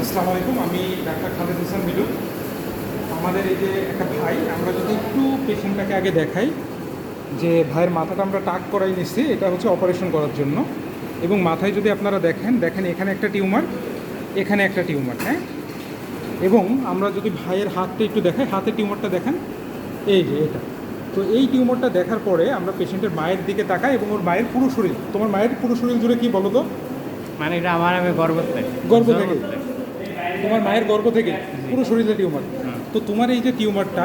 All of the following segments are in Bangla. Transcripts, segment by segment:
আসসালামু আলাইকুম, আমি ডাক্তার খালেদ হোসেন মিলু। আমাদের এই যে একটা ভাই, আমরা যদি একটু পেশেন্টটাকে আগে দেখাই যে ভাইয়ের মাথাটা আমরা টাক করাই নিচ্ছি, এটা হচ্ছে অপারেশন করার জন্য। এবং মাথায় যদি আপনারা দেখেন এখানে একটা টিউমার, এখানে একটা টিউমার, হ্যাঁ। এবং আমরা যদি ভাইয়ের হাতটা একটু দেখাই, হাতের টিউমারটা দেখেন, এই যে এটা। তো এই টিউমারটা দেখার পরে আমরা পেশেন্টের মায়ের দিকে তাকাই এবং ওর মায়ের পুরো শরীর, তোমার মায়ের পুরো শরীর জুড়ে কি বলো তো? মানে এটা আমার আমি গর্ব থেকে তোমার মায়ের গর্ভ থেকে পুরো শরীরে টিউমার। তো তোমার এই যে টিউমারটা,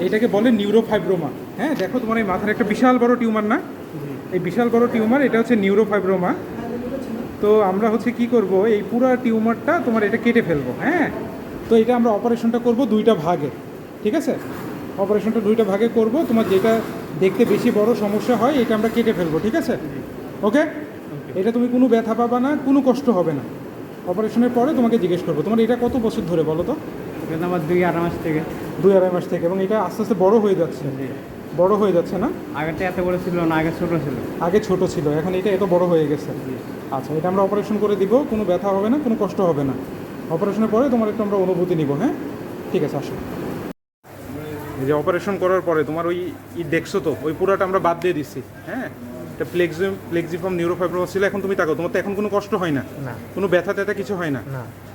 এটাকে বলে নিউরোফাইব্রোমা। হ্যাঁ, দেখো তোমার এই মাথার একটা বিশাল বড় টিউমার না? এই বিশাল বড় টিউমার, এটা হচ্ছে নিউরোফাইব্রোমা। তো আমরা হচ্ছে কি করব, এই পুরো টিউমারটা তোমার এটা কেটে ফেলবো। হ্যাঁ, তো এটা আমরা অপারেশনটা করব দুইটা ভাগে, ঠিক আছে? অপারেশনটা দুইটা ভাগে করব, তোমার যেটা দেখতে বেশি বড় সমস্যা হয় এটা আমরা কেটে ফেলবো, ঠিক আছে? ওকে, এটা তুমি কোনো ব্যথা পাবা না, কোনো কষ্ট হবে না। অপারেশনের পরে তোমাকে জিজ্ঞেস করবো তোমার এটা কত বছর ধরে বলো তো? কিন্তু আমার 2-2.5 মাস থেকে 2-2.5 মাস থেকে, এবং এটা আস্তে আস্তে বড় হয়ে যাচ্ছে। বড় হয়ে যাচ্ছে না? আগেরটা এত বড় ছিল না, আগে ছোট ছিল। আগে ছোট ছিল, এখন এটা এত বড় হয়ে গেছে। আচ্ছা, এটা আমরা অপারেশন করে দিব, কোনো ব্যথা হবে না, কোনো কষ্ট হবে না। অপারেশনের পরে তোমার একটু আমরা অনুভূতি নিব। হ্যাঁ, ঠিক আছে, আসো। এই যে অপারেশন করার পরে তোমার ওই দেখছো তো, ওই পুরাটা আমরা বাদ দিয়ে দিচ্ছি। হ্যাঁ, এটা প্লেক্সিফর্ম নিউরোফাইব্রোমা ছিল। এখন তুমি তাকো, তোমার তো এখন কোনো কষ্ট হয় না, কোনো ব্যথা ট্যাথা কিছু হয় না,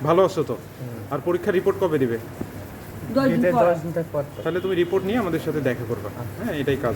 ভালো আছো তো? আর পরীক্ষার রিপোর্ট কবে দিবে? 10 দিন পর। তাহলে তুমি রিপোর্ট নিয়ে আমাদের সাথে দেখা করবা। হ্যাঁ, এটাই কাজ।